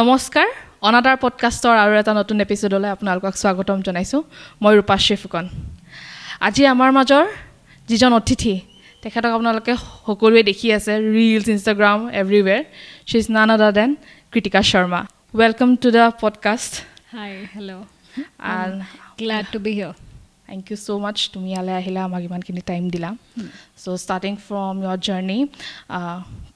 নমস্কাৰ অনাটাৰ পডকাষ্টৰ আৰু এটা নতুন এপিসোডলৈ আপোনালোকক স্বাগতম জনাইছো মই ৰূপাশ্ৰী ফুকন আজি আমাৰ মাজৰ যিজন অতিথি তেখেতক আপোনালোকে সকলোৱে দেখি আছে reels Instagram everywhere she is none other than Kritika Sharma. Welcome to the podcast. Hi, hello. And glad to be here. Thank you so much তুমি আলে আহিলা আমাক ইমানখিনি টাইম দিলা so starting from your journey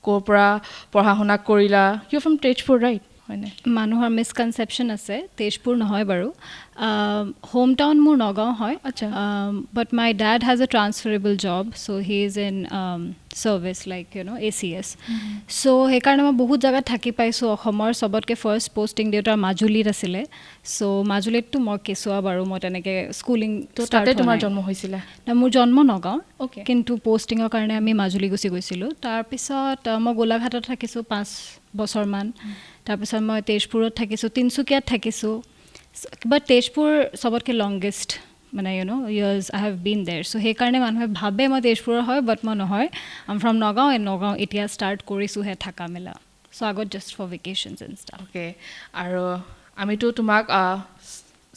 ক'ৰ পৰা পঢ়া শুনা কৰিলা you from তেজপুৰ right হয়নে মানুহৰ মিসকনসেপচন আছে তেজপুৰ নহয় বাৰু হোম টাউন মোৰ নগাঁও হয় আচ্ছা but my dad has a transferable job so he is in service like you know ACS so he কাৰণে মই বহুত জায়গা থাকি পাইছো অসমৰ সবতকে ফাৰ্স্ট পোষ্টিং দেউতাৰ মাজুলীত আছিলে so মাজুলীত তো মই কেছুৱা বাৰু মই তেনেকে স্কুলিং তাতে তোমাৰ জন্ম হৈছিল না মোৰ জন্ম নগাঁও Okay. কিন্তু পোষ্টিঙৰ কাৰণে আমি মাজুলী গুচি গৈছিলো তাৰ পিছত মই গোলাঘাটত থাকিছো 5 বছৰমান তাৰ পিছত মই তেজপুৰত থাকিছো তিনসুকিয়াত থাকিছো but তেজপুৰ সবতকে লংগেষ্ট মানে you know years I have been there so he কাৰণে মানুহে ভাবে মই তেজপুৰৰ হয় but মই নহয় I'm from Nagaon and Nagaon এতিয়া ষ্টাৰ্ট কৰিছো হে থাকা মেলা so I got just for vacations and stuff okay আৰু আমিতো তোমাক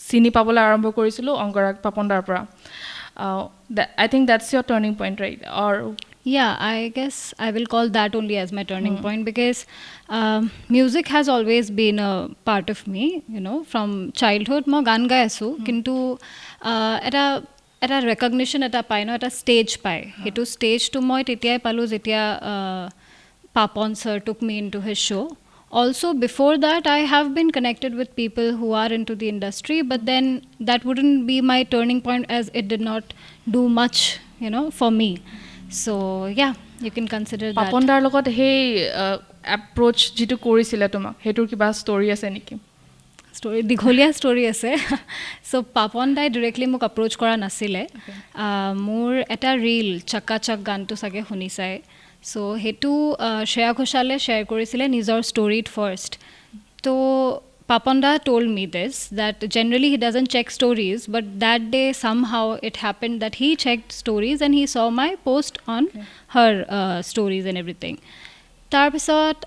চিনি পাবলৈ আৰম্ভ কৰিছিলো অংগৰাগ পাপনদাৰ পৰা I think that's your turning point right or yeah I guess I will call that only as my turning point because music has always been a part of me you know from childhood mo gan gai asu kintu eta recognition eta pai no eta stage pai hetu stage to moi tetia palu jetia Papon sir took me into his show also before that I have been connected with people who are into the industry but then that wouldn't be my turning point as it did not do much you know for me so yeah you can consider that পাপনদাৰ লগত হে approach যেটো কৰিছিল তোমাক হেতুৰ কিবা story আছে নেকি story Dighalia story আছে so Papon দাই directly মোক approach কৰা নাছিলে মোৰ এটা reel চক্কা চক গানটো সাগে শুনিছাই so হেতু শ্ৰেয়া ঘোষালে share কৰিছিলে নিজৰ storyত first তো Papanda told me this that generally he doesn't check stories but that day somehow it happened that he checked stories and he saw my post on her stories and everything tarpisot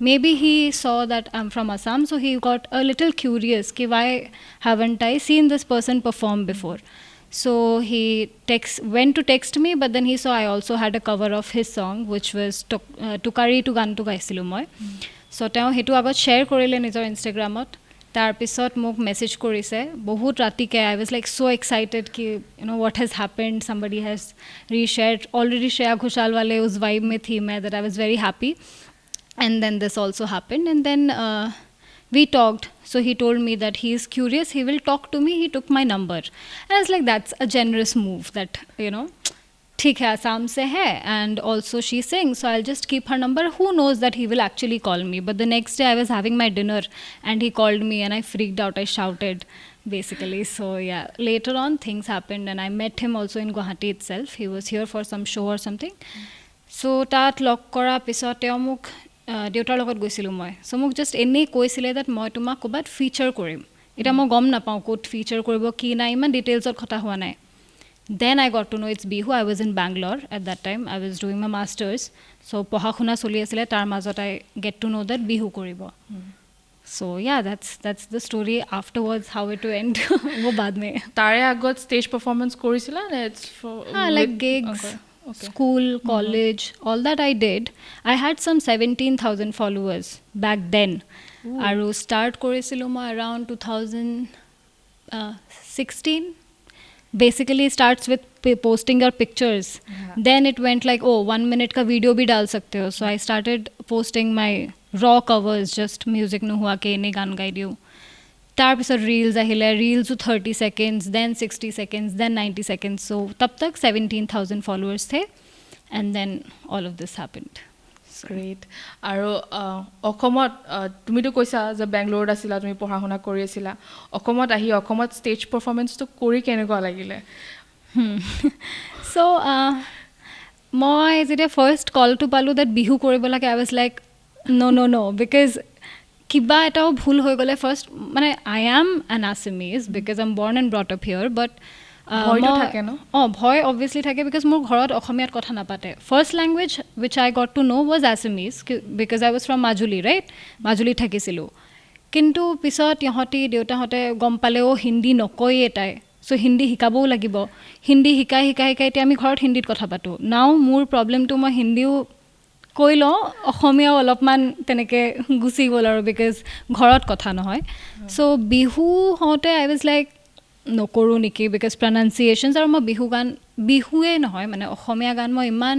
maybe he saw that I'm from Assam so he got a little curious ki why haven't I seen this person perform before so he went to text me but then he saw I also had a cover of his song which was Tukari tu gan tu gaisilu moi so তেওঁ হেতু আগত share কৰিলে নিজৰ ইনষ্টাগ্ৰামত তাৰ পিছত মোক message কৰিছে বহুত ৰাতিকে I was like so excited ki you know what has happened somebody has reshared already Shreya Ghoshal wale us vibe mein thi main that I was very happy and then this also happened and then we talked so he told me that he is curious he will talk to me he took my number and I was like that's a generous move that you know ठीक है Assam से है and also she sings so I'll just keep her number who knows that he will actually call me but the next day I was having my dinner and he called me and I freaked out I shouted basically so yeah later on things happened and I met him also in Guwahati itself he was here for some show or something so tat log kora pisot teo muk deutar logot goisilu moi so muk just eni koisile that moi tuma kobat feature korim eta mo gom na pau kot feature koribo ki na iman details or khota hua nai then I got to know it's Bihu I was in Bangalore at that time I was doing my masters so পঢ়া শুনা চলি আছিল তাৰ মাজত I get to know that Bihu কৰিব so yeah that's the story afterwards how it went wo baad mein তাৰে আগত stage performance কৰিছিলা নে it's for like gigs school college all that I did I had some 17,000 followers back then aru start কৰিছিলো মই around 2016 basically starts with posting your pictures then it went like oh 1 minute ka video bhi dal sakte ho so I started posting my raw covers just music nu hua ke ne gan gai diu tar pisot reels ahile reels 30 seconds then 60 seconds then 90 seconds so tab tak 17,000 followers the and then all of this happened great আৰু অসমত তুমিতো কৈছা যে বেংগলোৰত আছিলা তুমি পঢ়া শুনা কৰি আছিলা অসমত আহি অসমত ষ্টেজ পাৰফৰ্মেন্সটো কৰি কেনেকুৱা লাগিলে so মই যেতিয়া ফাৰ্স্ট কল টু পালো that বিহু কৰিব লাগে I was like no because কিবা এটাও ভুল হৈ গলে ফাৰ্স্ট মানে I am an Assamese because I'm born and brought up here but ভয়টো থাকে ন ভয় অবভিয়াছলি থাকে বিকজ মোৰ ঘৰত অসমীয়াত কথা নাপাতে first language which I got to know' was Assamese because I was from Majuli right মাজুলীত থাকিছিলোঁ কিন্তু পিছত ইহঁতি দেউতাহঁতে গম পালেও হিন্দী নকয়েই তাই চ' হিন্দী শিকাবও লাগিব হিন্দী শিকাই এতিয়া আমি ঘৰত হিন্দীত কথা পাতোঁ নাও মোৰ প্ৰব্লেমটো মই হিন্দীও কৈ লওঁ অসমীয়াও অলপমান তেনেকৈ গুচি গ'ল আৰু বিকজ ঘৰত কথা নহয় চ' বিহু হওঁতে আই ৱাজ লাইক নকৰোঁ নেকি বিকজ প্ৰনাউন্সিয়েশ্যনছ আৰু মই বিহুৱে নহয় মানে অসমীয়া গান মই ইমান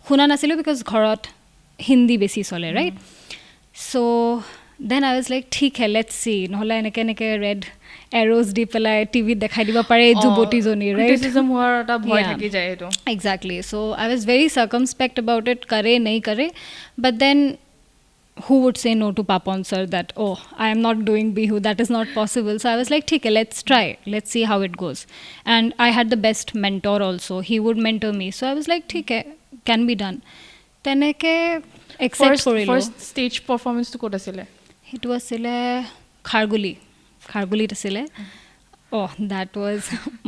শুনা নাছিলোঁ বিকজ ঘৰত হিন্দী বেছি চলে right so' then I was like ঠিক হে লেটছ চি নহ'লে এনেকৈ ৰেড এৰ'জ দি পেলাই টিভিত দেখাই দিব পাৰে যুৱতীজনী ৰাইট হোৱাৰ এটা ভয় থাকি যায় এইটো exactly so' I was very circumspect about it কৰে নেই কৰে but then who would say no to Papon sir that, oh, I am not doing Bihu, that is not possible. So I was like, okay, let's try. Let's see how it goes. And I had the best mentor also. He would mentor me. So I was like, okay, can be done. Teneke accept korilo. First stage performance to kota sile? It was sile Kharguli asile. Oh, that was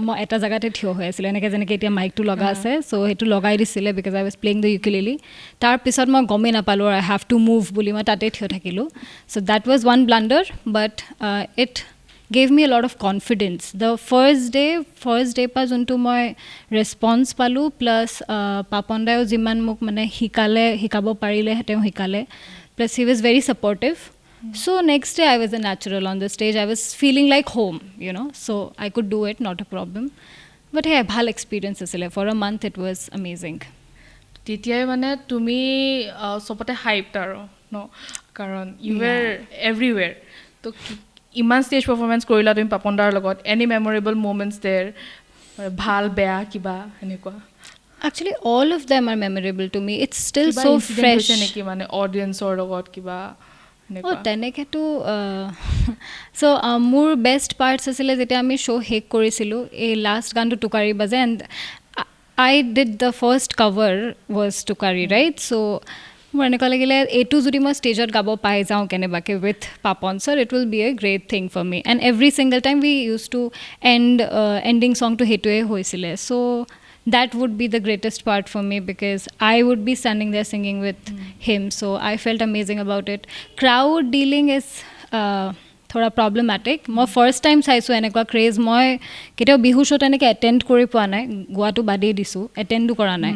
মই এটা জায়গাতে থিয় হৈ আছিলোঁ এনেকৈ যেনেকৈ এতিয়া মাইকটো লগা আছে চ' সেইটো লগাই দিছিলে because I was playing the ukulele তাৰপিছত মই গমেই নাপালোঁ আই হেভ টু মুভ বুলি মই তাতে থিয় থাকিলোঁ so' that was one blunder but it gave me a lot of confidence the first day পৰা যোনটো মই ৰেছপন্স পালোঁ প্লাছ পাপন দায়ো যিমান মোক মানে শিকাব পাৰিলে তেওঁ শিকালে plus he was very supportive So next day I was a natural on the stage. I was feeling like home, you know. So I could do it, not a problem. But hey, bhal experience asile. For a month it was amazing. Titiya mane tumi sopote hyped aro no karon you were everywhere. To iman stage performance korila tumi Papondar logot any memorable moments there bhal beya kiba enekwa Actually all of them are memorable to me. It's still so fresh. Neki mane audience or logot kiba তেনেকেতো চ' মোৰ best parts আছিলে যেতিয়া আমি show' শেষ কৰিছিলোঁ এই last গানটো টুকাৰী বাজে and I did the first cover was টুকাৰী ৰাইট চ' মোৰ এনেকুৱা লাগিলে এইটো যদি মই ষ্টেজত গাব পাই যাওঁ কেনেবাকৈ with Papon sir it will be a great thing for me and every single time we use to ending ছংটো সেইটোৱে হৈছিলে চ' that would be the greatest part for me because I would be standing there singing with him. So I felt amazing about it. Crowd dealing is thoda problematic. Moi first time saisu enekwa craze moi ketao bihu show eneke attend kori poa nai goa tu bade disu attend du kora nai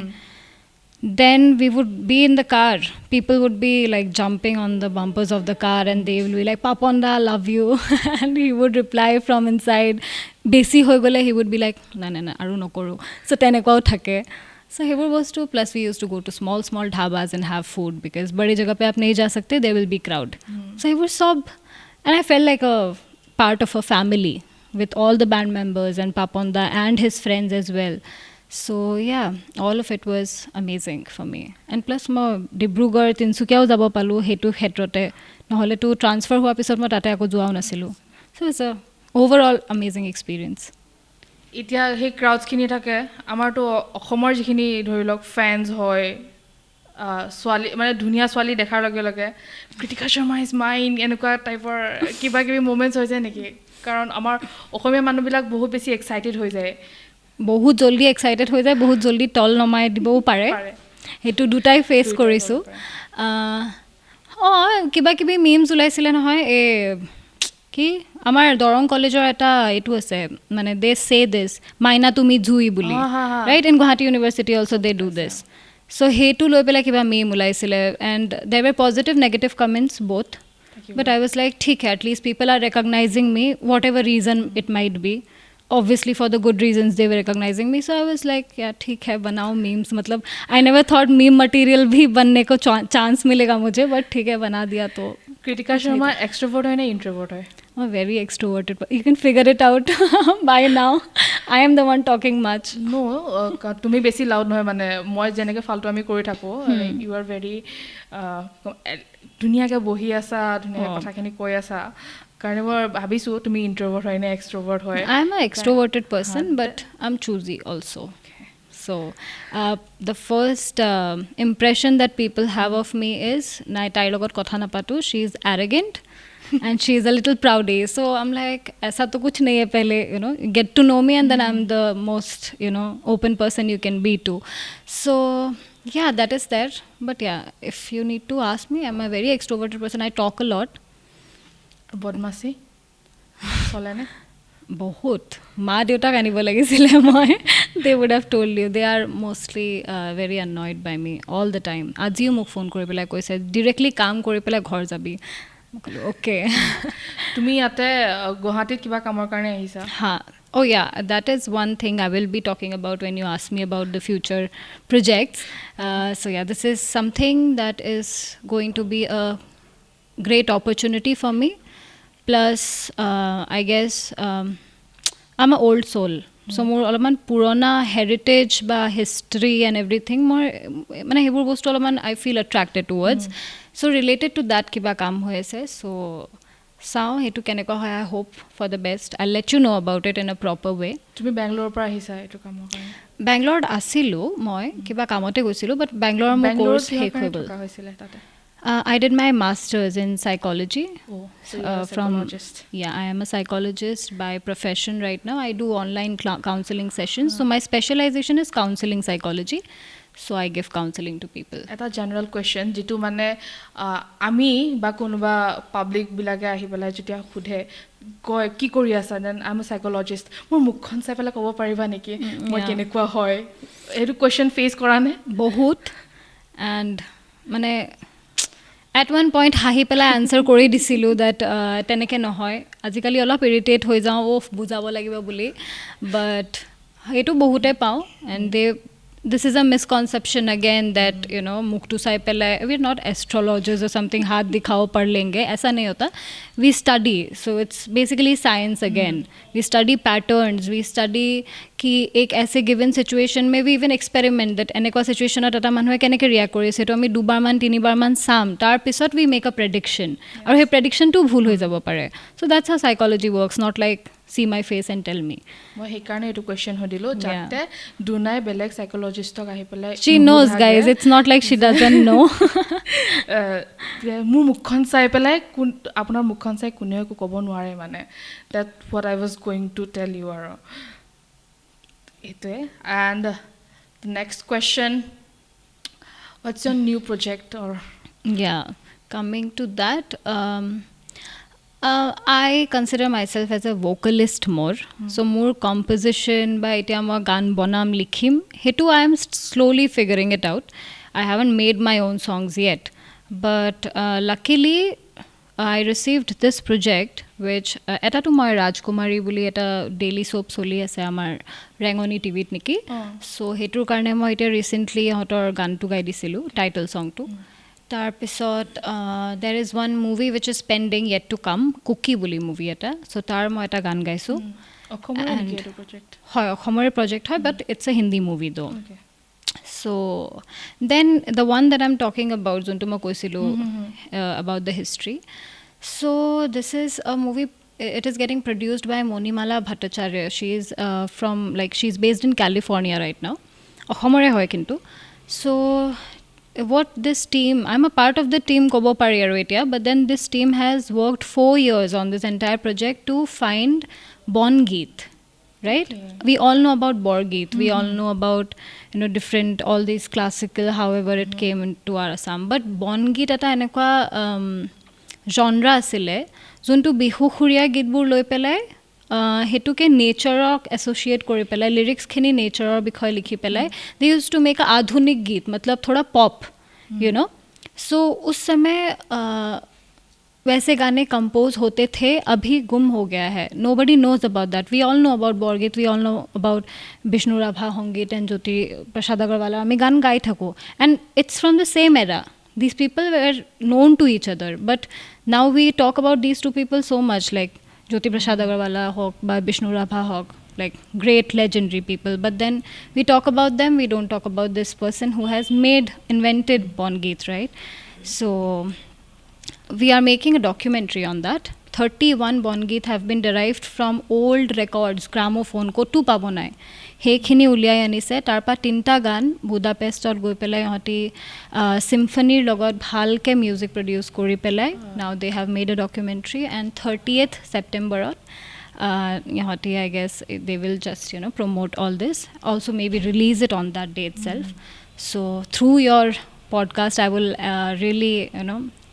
then we would be in the car people would be like jumping on the bumpers of the car and they will be like Paponda love you and he would reply from inside besi hoy gole he would be like na aru nokoru so tenekwa thake so hebur bostu plus we used to go to small dhabas and have food because badi jagah pe aap nahi ja sakte there will be crowd so he was sob and I felt like a part of a family with all the band members and Paponda and his friends as well. So yeah, all of it was amazing for me. And plus মই ডিব্ৰুগড় তিনচুকীয়াও যাব পালোঁ সেইটো ক্ষেত্ৰতে নহ'লে তো transfer হোৱাৰ পিছত মই তাতে আকৌ যোৱাও নাছিলোঁ চ' ইটছ আ অ'ভাৰঅল এমেজিং এক্সপিৰিয়েঞ্চ এতিয়া সেই ক্ৰাউডছখিনি থাকে আমাৰতো অসমৰ যিখিনি ধৰি লওক ফেন্স হয় ছোৱালী মানে ধুনীয়া ছোৱালী দেখাৰ লগে লগে কৃতিকা শৰ্মা ইজ মাইন এনেকুৱা টাইপৰ কিবা কিবি মুমেণ্টছ হৈ যায় নেকি কাৰণ আমাৰ অসমীয়া মানুহবিলাক বহুত বেছি এক্সাইটেড হৈ যায় বহুত জলদি এক্সাইটেড হৈ যায় বহুত জলদি তল নমাই দিবও পাৰে সেইটো দুটাই ফেচ কৰিছোঁ কিবা কিবি মিমছ ওলাইছিলে নহয় এই কি আমাৰ দৰং কলেজৰ এটা এইটো আছে মানে দে চে দিছ মাইনা তুমি জুই বুলি right in Guwahati university also' they do this so' সেইটো লৈ পেলাই কিবা মিম ওলাইছিলে and there were positive negative comments both but I was like ঠিক হে at least people are recognising me whatever reason it might be obviously for the good reasons they were recognizing me so I was like yeah theek hai banao memes matlab I never thought meme material bhi banne ko chance milega mujhe but theek hai bana diya to Kritika Sharma extrovert hai na introvert hai I'm very extroverted you can figure it out by now I am the one talking much no tumi beshi loud noy mane moi jeneke faltu ami kori thako you are very duniya ke bohi asa duniya kotha kini koi asa karone moi bhabisu tumi introvert hoy na extrovert hoy I am an extroverted person but I'm choosy also so the first impression that people have of me is nai tai logot kotha na patu she is arrogant and she's a little proudy. So I'm like, aisa to kuch nahi hai pehle, get to know me and then I'm the most, open person you can be to. So yeah, that is there. But yeah, if you need to ask me, I'm a very extroverted person. I talk a lot. বদমাছি চলে নে বহুত মা দেউতাক আনিব লাগিছিলে মই they would have told you. They are mostly very annoyed by me all the time. আজিও মোক ফোন কৰি পেলাই কৈছে ডিৰেক্টলি কাম কৰি পেলাই ঘৰ যাবি okay. তুমি ইয়াতে গুৱাহাটীত কিবা কামৰ কাৰণে আহিছা ha oh yeah, that is one thing I will be talking about when you ask me about the future projects. So yeah, this is something that is going to be a great opportunity for me. Plus I guess I'm an old soul. So মোৰ অলপমান পুৰণা heritage বা history and everything মই মানে সেইবোৰ বস্তু অলপমান I feel attracted towards so' related to that কিবা কাম হৈ আছে চ' চাওঁ সেইটো কেনেকুৱা হয় I hope for the best I let you know' about it in a proper way তুমি বেংগলোৰৰ পৰা আহিছা এইটো কামৰ কাৰণে বেংগলোৰত আছিলোঁ মই কিবা কামতে গৈছিলোঁ বাট বেংগলোৰৰ মোৰ কোৰ্চ শেষ হৈ গ'ল হৈছিলে তাতে I did my master's in psychology. Oh, so you're a psychologist. Yeah, I am a psychologist by profession right now. I do online counseling sessions. So my specialization is counseling psychology. So I give counseling to people. Eta general question jitu mane ami ba konoba public bilage ahi bela jetia khudhe koi ki kori asa then I'm a psychologist mor mukkhon sai pela kobo pariba neki moi kenekwa hoy etu question face kora ne bahut and mane at one point হাঁহি পেলাই answer কৰি দিছিলোঁ that তেনেকৈ নহয় আজিকালি অলপ irritate হৈ যাওঁ বুজাব লাগিব বুলি বাট সেইটো বহুতে পাওঁ and this is a misconception again that muktu sai pela we're not astrologers or something hath dikhao pad lenge aisa nahi hota we study so it's basically science again we study patterns we study ki ek aise given situation mein we even experiment that enekwa situation ata manhoe keneke react korise to ami dubar man tinibar man sam tar pisot we make a prediction aru he prediction tu bhul hoi jabo pare so that's how psychology works not like see my face and tell me মই হেকাৰণে এটো question হদিলো যাতে দুনাই বেলেগ সাইকোলজিষ্টক আহি পেলাই she knows guys it's not like she doesn't know মোৰ মুখখন চাই পেলাই আপোনাৰ মুখখন চাই কোনেও একো ক'ব নোৱাৰে মানে that what I was going to tell you are এটোৱে and the next question what's your new project or yeah coming to that I consider myself as a vocalist more. So more composition by etia moi gan bonam likhim. Hetu I am slowly figuring it out. I haven't made my own songs yet. But luckily I received this project which eta to moi Rajkumari buli eta daily soap soli ase amar Rangoni TV t niki. So hetur karone moi eta recently hotor gan tu gai disilu title song tu. Tar pisot there is one movie which is pending yet to come cookie bully movie eta so tar moi eta gan gaisu অসমৰে project hoy অসমৰে project hoy but it's a Hindi movie though okay so then the one that I'm talking about jontu ma koisilu about the history so this is a movie it is getting produced by Monimala Bhattacharya she is from like she's based in California right now অসমৰে hoy kintu so what this team I'm a part of the team kobo pari aru etia but then this team has worked 4 years on this entire project to find Bongeet right we all know about Bongeet we all know about different all these classical however it came into our Assam but Bongeet eta enekwa genre asile jontu bihu khuria git bur loi pelai hetuke nature associate kori pelai lyrics khini nature bikhoy likhi pelai they used to make a adhunik geet matlab thoda pop so us samay वैसे गाने compose होते थे अभी गुम हो गया है nobody knows about that we all know about Bongeet we all know about Bishnu Rabha Hongit and Jyoti Prasad Agarwala ami gan gai thako and it's from the same era these people were known to each other but now we talk about these two people so much like Jyoti Prasad Agarwala hok by Bishnu Rabha hok like great legendary people but then we talk about them we don't talk about this person who has invented Bongeet right so we are making a documentary on that 31 Bongeet have been derived from old records, gramophone, kotu pabo nai. সেইখিনি উলিয়াই আনিছে তাৰপা তিনটা গান বুদাপেষ্টত গৈ পেলাই ইহঁতি চিম্ফনিৰ লগত ভালকে মিউজিক প্ৰডিউচ কৰি পেলাই now they have made a documentary and 30th ছেপ্টেম্বৰত ইহঁতি I guess they will just promote all this also' maybe release it on that day itself so' through your podcast I will really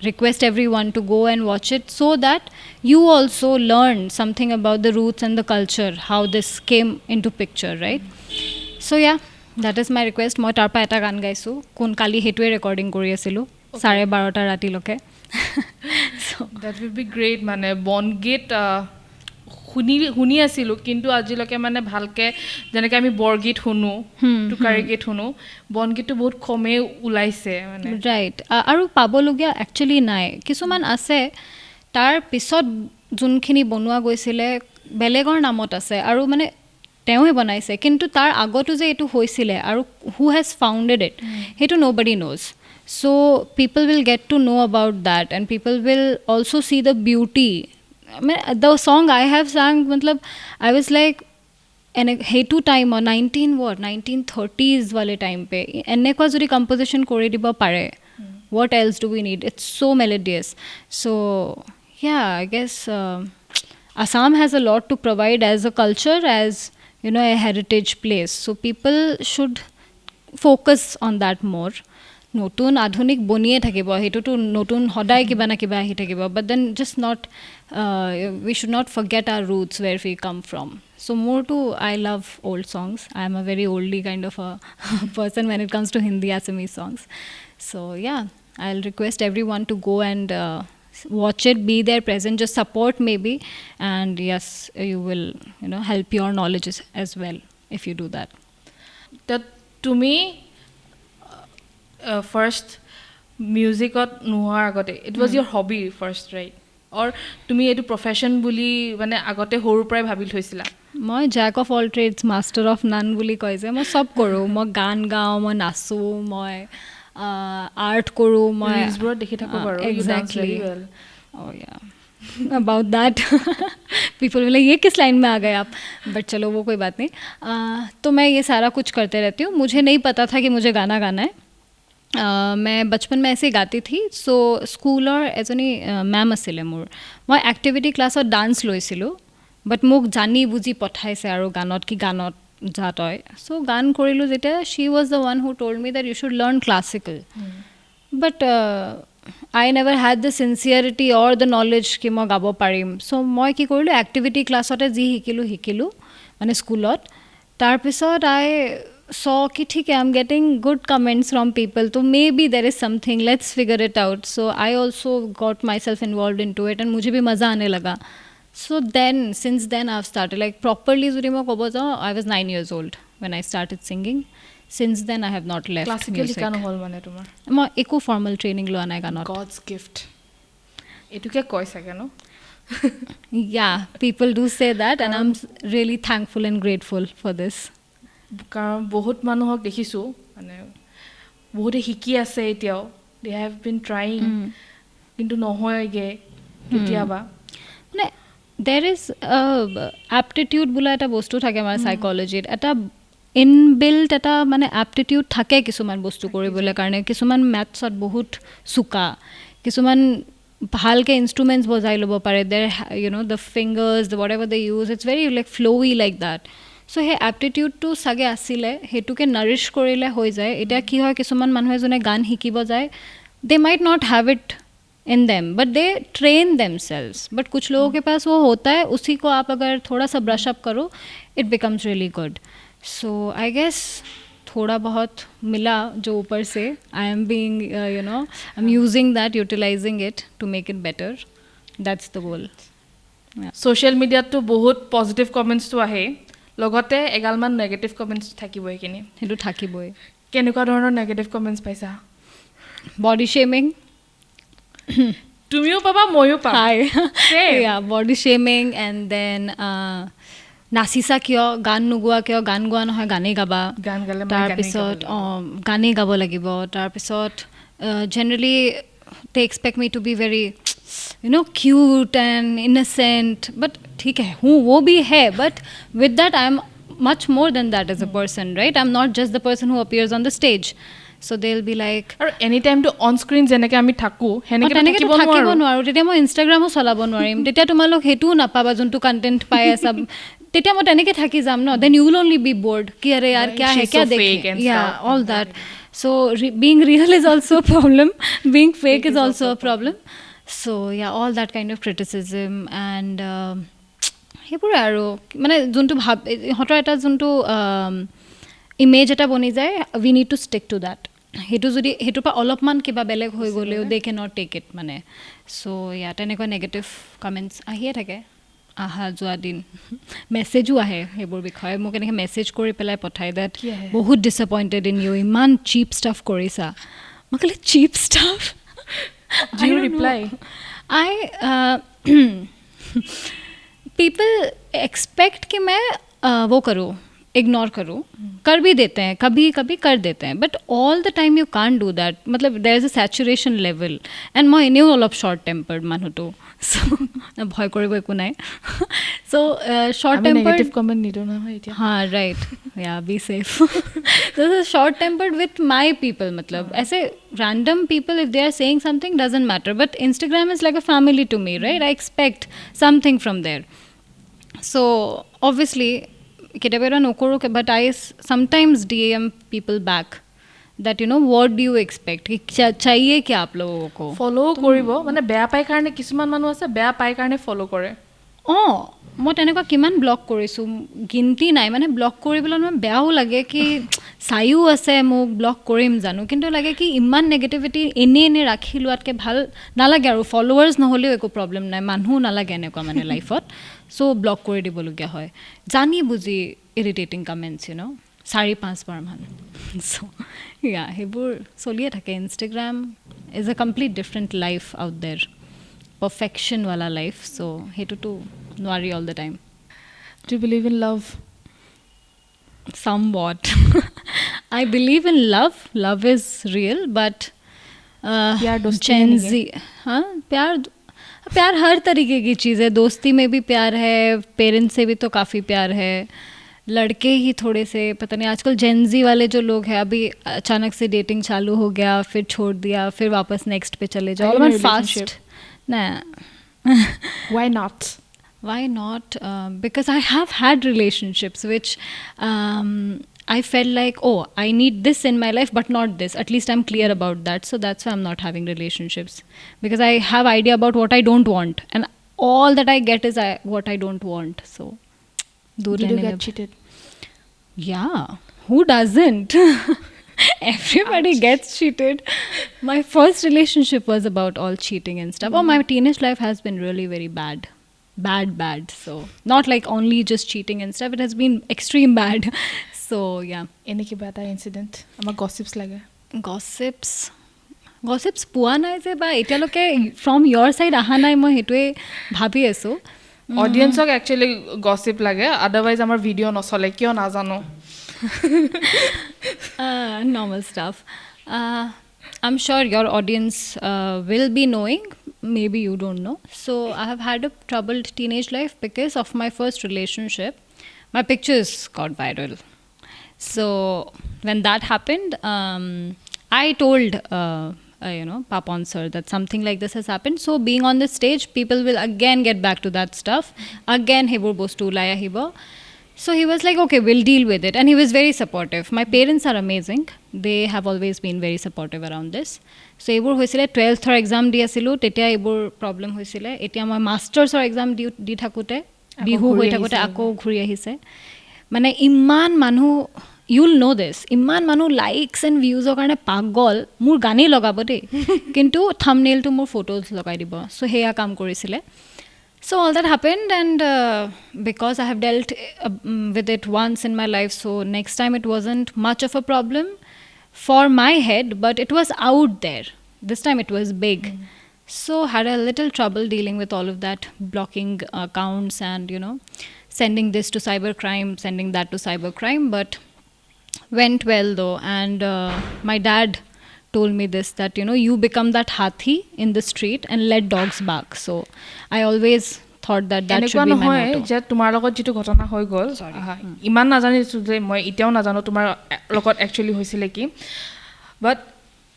request everyone to go and watch it so that you also learn something about the roots and the culture, how this came into picture, right? So yeah, that is my request. Moi tarpa eta gan gaisu kon kali hetue recording kori asilu 12:30 rati loke. So that will be great mane Bongeet শুনি আছিলোঁ কিন্তু আজিলৈকে মানে ভালকৈ যেনেকৈ আমি বৰগীত শুনো টুকাৰী গীত শুনো বনগীতটো বহুত কমেই ওলাইছে মানে ৰাইট আৰু পাবলগীয়া একচুৱেলি নাই কিছুমান আছে তাৰ পিছত যোনখিনি বনোৱা গৈছিলে বেলেগৰ নামত আছে আৰু মানে তেওঁহে বনাইছে কিন্তু তাৰ আগতো যে এইটো হৈছিলে আৰু হু হেজ ফাউণ্ডেড ইট সেইটো nobody knows so' people will get to know' about that and people will also' see the beauty the song I have sang matlab I was like hetu time or 1930s wale time pe enne ko jodi composition kori diba pare what else do we need it's so melodious so yeah I guess Assam has a lot to provide as a culture as a heritage place so people should focus on that more নতুন আধুনিক বনিয়ে থাকিব হেতুটো নতুন হদাই কিবা না কিবা আহি থাকিব but then just not we should not forget our roots where we come from so more to I love old songs I am a very oldie kind of a person when it comes to Hindi Assamese songs so yeah I'll request everyone to go and watch it be there present just support maybe and yes you will help your knowledge as well if you do that to me first musicot নোহোৱাৰ আগতে it was your hobby first right or তুমি এইটো profession বুলি মানে আগতে সৰুৰ পৰাই ভাবি থৈছিলা মই jack of all trades master of none বুলি কয় যে মই সব কৰোঁ মই গান গাওঁ মই নাচো মই আৰ্ট কৰোঁ মই ৰিলছবোৰত দেখি থাকো বাৰু you dance very well oh yeah about that people will like ये किस लाइन में आ गए आप बट चलो वो कोई बात नहीं तो मैं ये सारा कुछ करते रहती हूँ मुझे नहीं पता था कि मुझे गाना गाना है मैं बचपन में ऐसे ही गाती थी सो स्कूলৰ এজনী মেম আছিলে মোৰ মই এক্টিভিটি ক্লাছত ডান্স লৈছিলোঁ বাট মোক জানি বুজি পঠাইছে আৰু গানত কি গানত যা তই চ' গান কৰিলোঁ যেতিয়া she was the one who told me that you should learn classical but I never had the sincerity or the knowledge কি মই গাব পাৰিম চ' মই কি কৰিলোঁ এক্টিভিটি ক্লাছতে যি শিকিলোঁ মানে স্কুলত তাৰপিছত আই saw ki theek hai I'm getting good comments from people so maybe there is something let's figure it out so I also got myself involved into it and mujhe bhi maza aane laga so then since then I've started like properly jodi ma kobo jao I was 9 years old when I started singing since then I have not left classical kan hol mane tumar ma eko formal training lo anai ganot God's gift etuke koi sake no yeah people do say that and I'm really thankful and grateful for this কাৰণ বহুত মানুহক দেখিছোঁ মানে বহুতে শিকি আছে এতিয়াও they have been trying কিন্তু নহয়গে কেতিয়াবা মানে দেৰ ইজ এপ্টিটিউড বোলা এটা বস্তু থাকে আমাৰ চাইকলজিত এটা ইনবিল্ট এটা মানে এপ্টিটিউড থাকে কিছুমান বস্তু কৰিবলৈ কাৰণে কিছুমান মেথছত বহুত চোকা কিছুমান ভালকে ইনষ্ট্ৰুমেণ্টছ বজাই ল'ব পাৰে there the fingers the whatever they use it's very like flowy like that so' সেই এপ্টিটিউডটো চাগে আছিলে সেইটোকে নাৰিছ কৰিলে হৈ যায় এতিয়া কি হয় কিছুমান মানুহে যোনে গান শিকিব যায় they might not have it in them but they train themselves but कुछ लोगों के पास वो होता है उसी को आप अगर थोड़ा सा ब्रश अप करो it becomes really good so I guess थोड़ा बहुत मिला जो ऊपर से I am being I am using that utilising it to make it better that's the goal social media तो बहुत पॉजिटिव कमेंट्स तो आहे লগতে এগালমান নেগেটিভ কমেন্টস থাকিব এইখিনি হেতু থাকিবই কেনেকুৱা ধৰণৰ নেগেটিভ কমেন্টস পাইছা বডি শেমিং তুমিও পাবা ময়ো পাম হাই ইয়া বডি শেমিং এণ্ড দেন নাচিছা কিয় গান নোগোৱা কিয় গান গোৱা নহয় গানেই গাবা গান গালে তাৰপিছত গানেই গাব লাগিব তাৰপিছত generally De expect me two B very cute and innocent, but ठीक है हूँ वो भी है, but with that I am much more than that as a person, right? I'm not just the person who appears on the stage. So they'll be like, আৰু any time to on screen যেনেকৈ আমি থাকোঁ সেনেকৈ থাকিব নোৱাৰোঁ, তেতিয়া মই ইনষ্টাগ্ৰামো চলাব নোৱাৰিম, তেতিয়া তোমালোক সেইটোও নাপাবা যোনটো কণ্টেণ্ট পাই আছা, তেতিয়া মই তেনেকৈ থাকি যাম ন, then you will only be bored কি আৰে ইয়াৰ কিয়া হে কিয়া দেখে, all that. So being real is also a problem, being fake is also a problem. So all that kind of criticism and সেইবোৰে আৰু মানে যোনটো ইহঁতৰ এটা যোনটো ইমেজ এটা বনি যায়, we need to stick to that, সেইটো যদি সেইটোৰ পৰা অলপমান কিবা বেলেগ হৈ গ'লেও they can not take it মানে। চ' তেনেকুৱা নেগেটিভ কমেণ্টছ আহিয়ে থাকে, আহা যোৱা দিন মেছেজো আহে সেইবোৰ বিষয়ে, মোক এনেকৈ মেছেজ কৰি পেলাই পঠাই দেট বহুত ডিছএপইণ্টেড ইন ইউ, ইমান চিপ ষ্টাফ কৰিছা। মই ক'লে চিপ staff? Do you reply? People expect कि मैं वो करूँ, इग्नोर करूँ, कर भी देते हैं, कभी कभी कर देते हैं, but all the time you can't do that, मतलब there is a saturation level and মই এনেও অলপ শ্বৰ্ট টেম্পাৰ্ড মানুহটো, চ' ভয় কৰিব একো নাই। চ' শ্বৰ্ট টেম্পাৰ্ড কমেণ্ট নিদিওঁ নহয় এতিয়া, हाँ राइट, या be safe. Short tempered with my people, मतलब ऐसे random people if they are saying something doesn't matter, but Instagram is like a family to me, right? I expect something from there, so obviously केতিয়াবা নকৰোঁ, but I sometimes DM people back that what do you expect, चाहिए क्या आप लोगों को? Follow' কৰিব মানে বেয়া পাই কাৰণে, কিছুমান মানুহ আছে বেয়া পাই কাৰণে ফ'ল' কৰে। অঁ মই তেনেকুৱা কিমান ব্লক কৰিছোঁ, গিনতি নাই, মানে ব্লক কৰিবলৈ মানে বেয়াও লাগে কি চায়ো আছে মোক ব্লক কৰিম জানো, কিন্তু লাগে কি ইমান নেগেটিভিটি এনেই ৰাখি লোৱাতকৈ ভাল নালাগে, আৰু ফলোৱাৰ্ছ নহ'লেও একো প্ৰব্লেম নাই, মানুহো নালাগে এনেকুৱা মানে লাইফত, চ' ব্লক কৰি দিবলগীয়া হয় জানি বুজি ইৰিটেটিং কমেণ্টছ 4-5 বাৰমান। চ' সেইবোৰ চলিয়ে থাকে। Instagram is a complete different life out দেৰ, পাৰফেকশ্যনৱালা লাইফ, চ' সেইটোতো নোৱাৰি all the time. Do you believe in love? Somewhat. I believe in love. Love is real, but Gen Z, हाँ प्यार हर तरीके की चीज़ है, दोस्ती में भी प्यार है, पेरेंट्स से भी तो काफ़ी प्यार है, लड़के ही थोड़े से पता नहीं, आजकल Gen Z वाले जो लोग हैं अभी अचानक से डेटिंग चालू हो गया, फिर छोड़ दिया, फिर वापस नेक्स्ट पे चले जाओ, और फास्ट ना। Why not? Why not? Because I have had relationships which I felt like, oh, I need this in my life but not this, at least I'm clear about that, so that's why I'm not having relationships, because I have idea about what I don't want, and all that I get is what I don't want. So did you get cheated? Yeah, who doesn't? Everybody gets cheated. My first relationship was about all cheating and stuff. Oh, my teenage life has been really very bad, so not like only just cheating and stuff, it has been extreme bad. So এনে কিবা এটা incident আমাক গছিপছ লাগে? গছিপছ পোৱা নাই যে, বা এতিয়ালৈকে ফ্ৰম ইয়ৰ ছাইড অহা নাই, মই সেইটোৱে ভাবি আছোঁ। অডিয়েঞ্চক একচুৱেলি গছিপ লাগে, আদাৰৱাইজ আমাৰ ভিডিঅ' নচলে, কিয় নাজানো। Normal stuff. I'm sure your audience will be knowing, maybe you don't know. So I have had a troubled teenage life because of my first relationship. My pictures got viral. So when that happened, I told Papon sir that something like this has happened. So being on the stage, people will again get back to that stuff. Again hebor bostu laya hibo. So he was like, okay, we'll deal with it. And he was very supportive. My parents are amazing. They have always been very supportive around this. So ebor hoisile 12th or exam di asilu, tetia ebor problem hoisile. Etia moi masters or exam di thakute, bihu hoi thakute ako ghuri ahise. Mane imman manu, you'll know this, imman manu likes and views or karone pagol mur gane lagabo de, kintu thumbnail to mur photos lagai dibo. So heya kam korisile. So all that happened, and because I have dealt with it once in my life, so next time it wasn't much of a problem for my head, but it was out there. This time it was big. So had a little trouble dealing with all of that, blocking accounts and sending this to cybercrime, sending that to cybercrime, but went well though. And my dad told me this, that you become that hathi in the street and let dogs bark. So I always thought that should be my motto. যে তোমাৰ লগত যেটো ঘটনা হৈ গ'ল ইমান নাজানিছো যে মই এতিয়াও নাজানো তোমাৰ লগত একচুয়ালি হৈছিলে কি বাট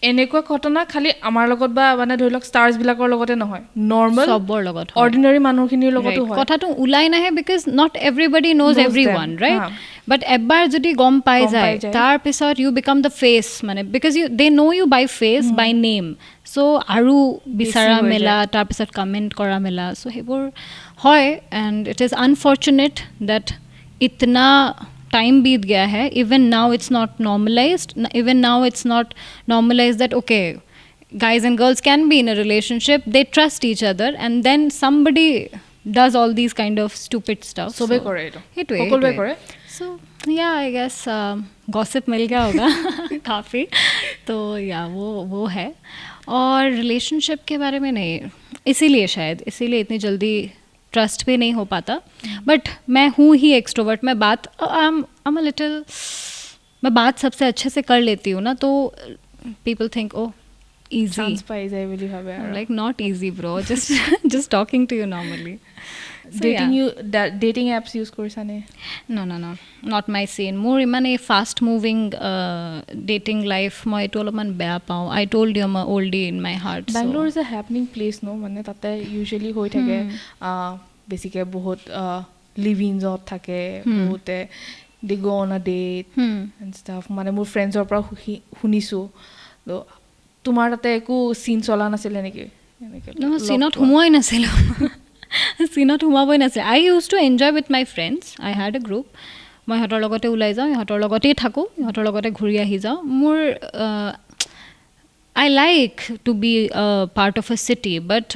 এনেকুৱা ঘটনা খালি আমাৰ লগত বা মানে ধৰি লওক ষ্টাৰ্স বিলাকৰ লগতে নহয় নৰ্মাল সবৰ লগত অৰ্ডিনাৰি মানুহখিনিৰ লগতো হয় কথাটো উলাই নাহে because not everybody knows everyone right but এবাৰ যদি গম পাই যায় তাৰ পিছত ইউ বিকাম দ্য ফেচ মানে because they know you by face by name so' আৰু বিচাৰা মেলা তাৰ পিছত কমেণ্ট কৰা মেলা চ' সেইবোৰ হয় and it is unfortunate that ইতনা time beat gaya hai even now it's not normalized that okay guys and girls can be in a relationship they trust each other and then somebody does all these kind of stupid stuff sobe kore eto okolbe kore so yeah I guess gossip mil gaya hoga काफी तो yeah वो है और relationship के बारे में नहीं इसीलिए इतनी जल्दी ट्रस्ट भी नहीं हो पाता बट मैं हूँ ही एक्सट्रोवर्ट मैं बात सबसे अच्छे से कर लेती हूँ ना तो people think oh easy like not easy bro just talking to you normally dating apps use korisane no not my scene more imane fast moving dating life moi etu oloman beya pao I told you I'm a oldie in my heart Bangalore is a happening place no mane tate usually hoi thake basically bahut live-ins ot thake bahute they go on a date and stuff mane মোৰ ফ্ৰেন্ডছৰ পৰা শুনিছো তো তোমাৰ তাতে একো scene চলা নাছিলে নেকি no সিনত হুমই নাছিল সিনত হুমাবই নাছিল I used to enjoy with my friends I had a group মই হতৰ লগতে উলাই যাও হতৰ লগতেই থাকো হতৰ লগতে ঘুৰি আহি যাও মোৰ I like to be a part of a city but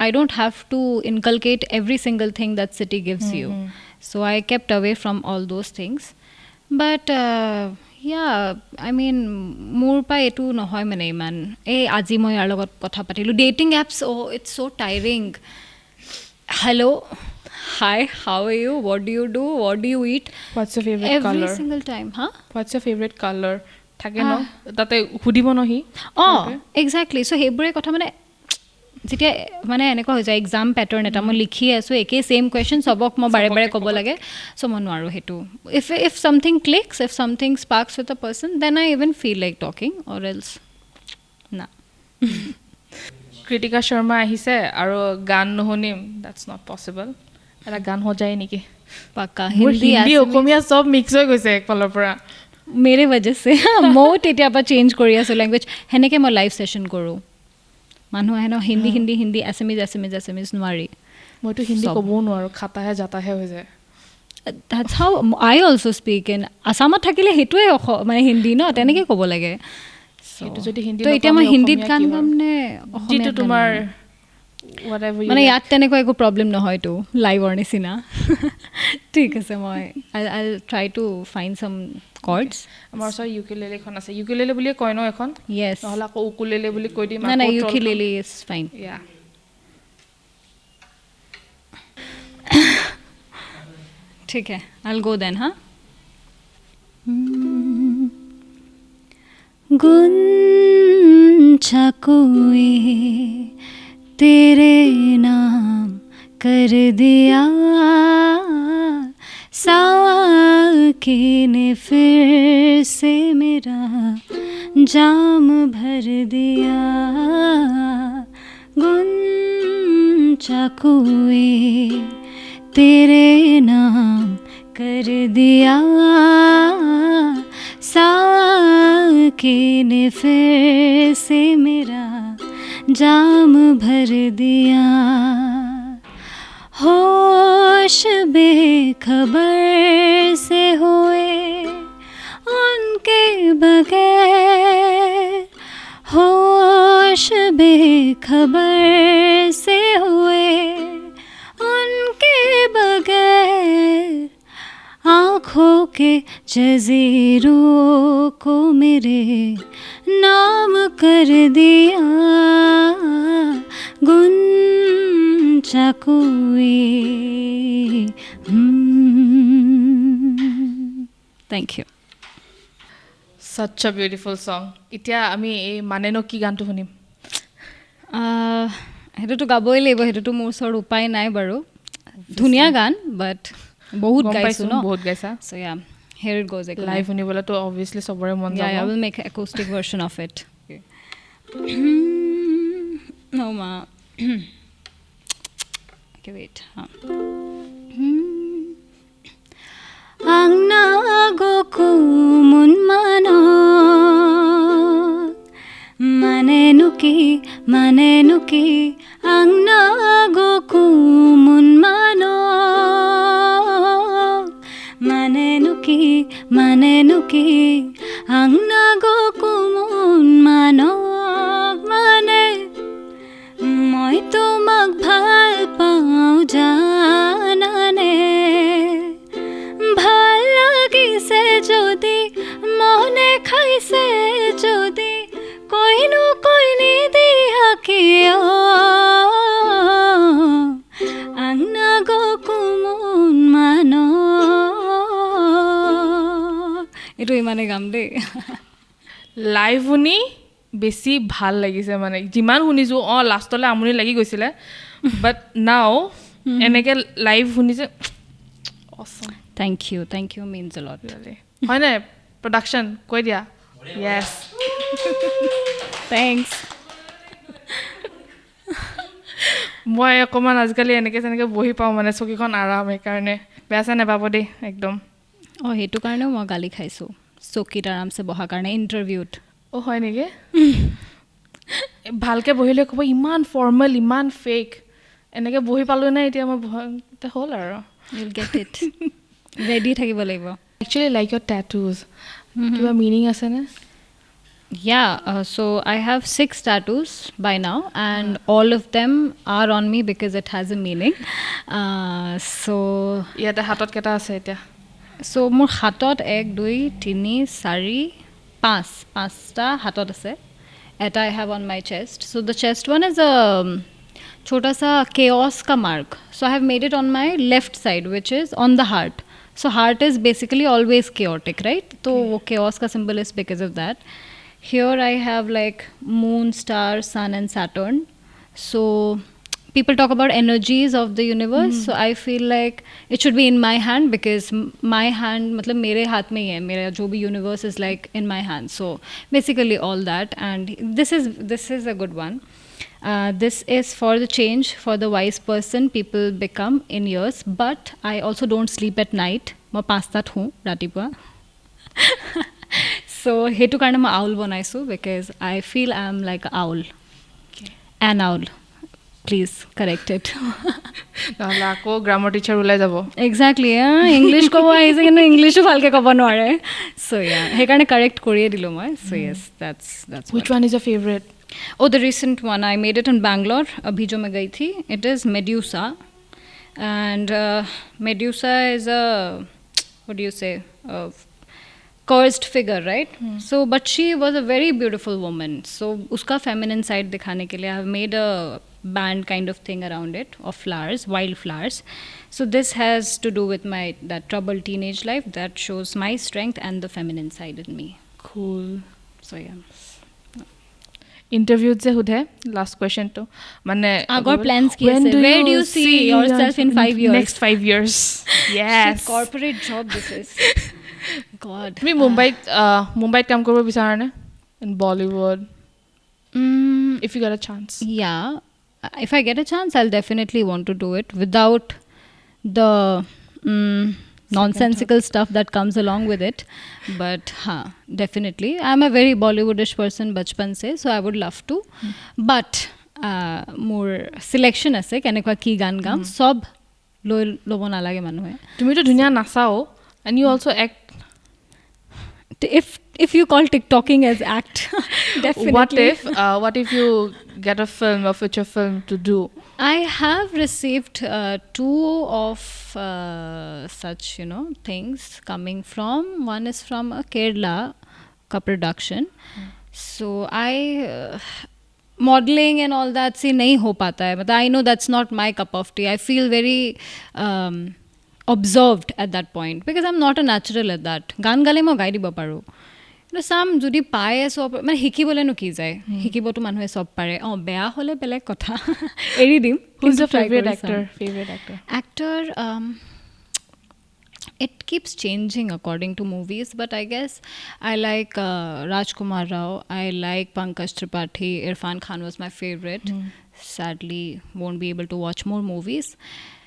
I don't have to inculcate every single thing that city gives you so I kept away from all those things but yeah I mean more pa etu nohoy mane iman ei aji moi ar logot kotha patilu dating apps oh it's so tiring hello hi how are you what do you do what do you eat what's your favorite every color every single time what's your favorite color thake no tate hudibo nohi exactly so hebure kotha mane যেতিয়া মানে এনেকুৱা হৈ যায় exam pattern এটা মই লিখি আছোঁ একে সেম কুৱেশ্যন সবক মই বাৰে বাৰে ক'ব লাগে চ' মই নোৱাৰোঁ সেইটো if something clicks if something sparks with a person then I even feel like talking or else না কৃতিকা শৰ্মা আহিছে আৰু গান নুশুনিম দ্যাটছ নট পচিবল এটা গান হৈ যায় নেকি পাক্কা হিন্দী অসমীয়া চব মিক্স হৈ গৈছে একফালৰ পৰা মেৰে वजह से মই তেতিয়াৰ পৰা চেঞ্জ কৰি আছোঁ লেংগুৱেজ সেনেকৈ মই লাইভ ছেশ্যন কৰোঁ মানুহ আহে ন হিন্দী এছামিজ নোৱাৰি মইতো হিন্দী ক'বও নোৱাৰোঁ খাতাহে জাতাহে হৈ যায় that's how I also speak in আসামত থাকিলে হেতুৱে মানে হিন্দী ন তেনেকৈ ক'ব লাগে সেইটো যদি হিন্দী তো এতিয়া মই হিন্দীত গান গাম নে যিটো তোমাৰ whatever মানে ইয়াত তেনেকুৱা একো প্ৰব্লেম নহয়তো লাইভৰ নিচিনা ঠিক আছে মই I'll try to find some chords আমাৰ ওচৰত ইউকেলেলে এখন আছে ইউকেলেলে বুলি কয় ন এখন yes নহলে আকৌ উকুলেলে বুলি কৈ দিম না ইউকেলেলে is fine yeah ठीक है I'll go then हाँ गुंचा कोई तेरे नाम कर दिया साकी ने फिर से मेरा जाम भर दिया गुंचा कोई तेरे नाम कर दिया साकी ने फिर से मेरा जाम भर दिया होश बेखबर से हुए उनके बगैर होश बेखबर से हुए उनके बगैर आँखों के जज़ीरों को मेरे नाम कर दिया गुंचा कोई Thank you. such a beautiful song. এতিয়া আমি এই মানে ন কি গানটো শুনিম? সেইটোতো গাবই লাগিব, সেইটোতো মোৰ ওচৰত উপায় নাই বাৰু। ধুনীয়া গান, বাট বহুত গাইছোঁ ন, বহুত গাইছা। So yeah, here it goes. Live শুনিবলৈতো obviously চবৰে মন যাব। Yeah, I will make an acoustic version of it. Okay. No ma. Okay, wait. Ang nago ko mun mano manenuki ang nago ko mun mano manenuki ang nago ko mun mano mane moi tomak bhal pao janane ভাল লাগিছে যদি মনে খাইছে যদি কইনো কইনি দিয়া কিয় আংনা গো কুমন মান এইটো ইমানে গাম দেই লাইভ শুনি বেছি ভাল লাগিছে মানে যিমান শুনিছোঁ লাষ্টলৈ আমনি লাগি গৈছিলে বাট নাও এনেকৈ লাইভ শুনিছে awesome. Thank you means a lot. হয় নাই প্ৰডাকশ্যন কৈ দিয়া yes thanks মই অকণমান আজিকালি এনেকৈ তেনেকৈ বহি পাওঁ মানে চকীখন আৰাম সেইকাৰণে বেয়া চেয়া নাপাব দেই একদম সেইটো কাৰণেও মই গালি খাইছোঁ চকীত আৰামছে বহাৰ কাৰণে ইণ্টাৰভিউত হয় নেকি ভালকৈ বহিলে ক'ব ইমান ফৰ্মেল ইমান ফেক এনেকৈ বহি পালোঁ নাই এতিয়া মই হ'ল আৰু you'll get it ready থাকিব লাগিব actually like your tattoos কিবা meaning আছে নে yeah so I have 6 tattoos by now and all of them are on me because it has a meaning so ইয়াতে হাতত কেটা আছে এতিয়া so মোৰ হাতত 1 2 3 4 5 5টা হাতত আছে এটা I have on my chest so the chest one is a छोटा सा chaos का mark so I have made it on my left side which is on the heart so heart is basically always chaotic right so वो chaos का symbol is because of that here I have like moon star sun and Saturn so people talk about energies of the universe so I feel like it should be in my hand because my hand मतलब मेरे हाथ में ही है मेरा जो भी universe is like in my hand so basically all that and this is a good one this is for the change for the wise person people become in years but I also don't sleep at night মই 5টাত হওঁ ৰাতিপুৱা so হেতু কাৰণে মই owl বনাইছো because I feel I am like owl an owl please correct it নহ'লে আকৌ grammar teacher ওলাই যাব exactly ইংলিছ ক'ব আহিছে কিন্তু ইংলিছো ভালকৈ ক'ব নোৱাৰে so yeah সেইকাৰণে কাৰেক্ট কৰিয়ে দিলোঁ মই so yes that's which one is your favorite Oh, the recent one. I made it in Bangalore. Abhi jo main gayi thi. It is Medusa. And Medusa is a, what do you say, a cursed figure, right? So, but she was a very beautiful woman. So, uska feminine side dikhane ke liye I have made a band kind of thing around it of flowers, wild flowers. So, this has to do with that troubled teenage life that shows my strength and the feminine side in me. Cool. So, yeah. ইণ্টাৰভিউত যে সোধে last কুৱেশ্যনটো মানে আগৰ planes কি আছে where do you see yourself in 5 years next 5 years yes corporate job this is god তুমি মুম্বাইত কাম কৰিব বিচাৰা নে in Bollywood if you get a chance yeah if I get a chance I'll definitely want to do it without the nonsensical stuff that comes along with it but definitely I'm a very Bollywoodish person bachpan se so I would love to but more selection ase kenekwa ki gan gam sob lobo na lage manuhe tumi to dhuniya nasao and you also act if you call TikToking as act definitely what if you get a film a feature film to do I have received 2 of such things coming from one is from a Kerala production so I modeling and all that see nahi ho pata hai but I know that's not my cup of tea I feel very observed at that point because I'm not a natural at that gan gale mo gai dibo paru কিন্তু চাম যদি পায় চব মানে শিকিবলৈনো কি যায় শিকিবতো মানুহে চব পাৰে বেয়া হ'লে বেলেগ কথা এৰি দিম Who's your favorite actor? Actor, it keeps changing according to movies, but I guess I like Rajkumar Rao. I like Pankaj Tripathi. Irfan Khan was my favorite. Sadly, won't be able to watch more movies.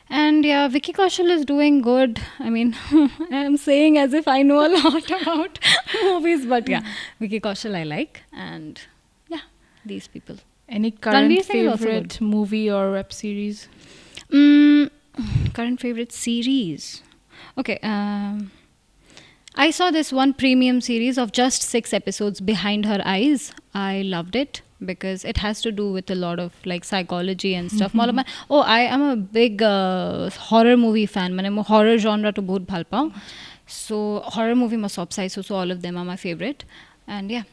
And yeah, Vicky Kaushal is doing good. I mean, I'm saying as if I know a lot about movies, but yeah, Vicky Kaushal I like. And yeah, these people. Any current Ranveer Singh is also favorite movie or web series? Current favorite series. Okay, I saw this one premium series of just 6 episodes, Behind Her Eyes. I loved it because it has to do with a lot of like psychology and stuff. I am a big horror movie fan. Mane mo horror genre to bahut bhal pao. So horror movie ma sob sai so all of them are my favorite. And yeah,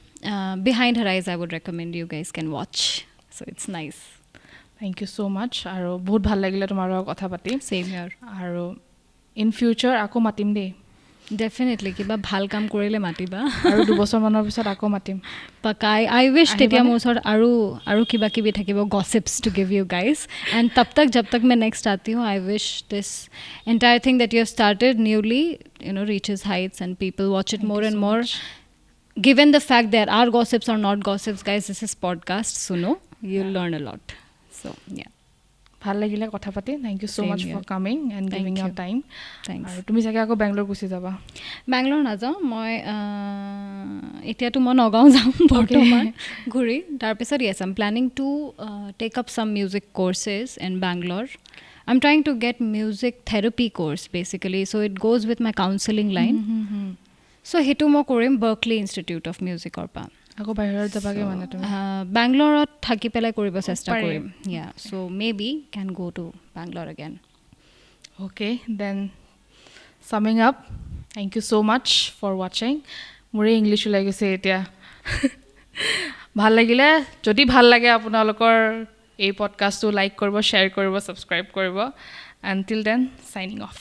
Behind Her Eyes I would recommend you guys can watch. So it's nice. Thank you so much. আৰু বহুত ভাল লাগিলে তোমাৰ লগত কথা পাতি Same here. আৰু in future আকৌ মাতিম দেই Definitely কিবা ভাল কাম কৰিলে মাতিবা আৰু 2 বছৰ মানৰ পিছত আকৌ মাতিম পাকাই I wish তেতিয়া মোৰ ওচৰত আৰু কিবা কিবি থাকিব gossips to give you guys and तब तक जब तक मैं next आती हूँ I wish this entire thing that you have started newly reaches heights and people watch it more and more given the fact there are gossips or not gossips guys this is podcast suno you'll learn a lot so yeah ভাল লাগিলে কথা পাতি thank you so much for coming and giving your time thanks আৰু তুমি চাগে আকৌ বেংগলোৰ গুচি যাবা বেংগলোৰ নাযাওঁ মই এতিয়াতো মই নগাঁও যাম বৰ্তমান ঘূৰি তাৰপিছত yes I'm planning to take up some music courses in Bangalore I'm trying to get music therapy course basically so it goes with my counseling line so hetu মই কৰিম Berkeley Institute of Music or pa আকৌ বাহিৰত যাবাগে মানে তুমি বেংগলোৰত থাকি পেলাই কৰিব চেষ্টা কৰিম yeah so maybe can go to Bangalore again okay then summing up thank you so much for watching মোৰে ইংলিছ ওলাই গৈছে এতিয়া ভাল লাগিলে যদি ভাল লাগে আপোনালোকৰ এই পডকাষ্টটো লাইক কৰিব শ্বেয়াৰ কৰিব সাবস্ক্ৰাইব কৰিব until then signing off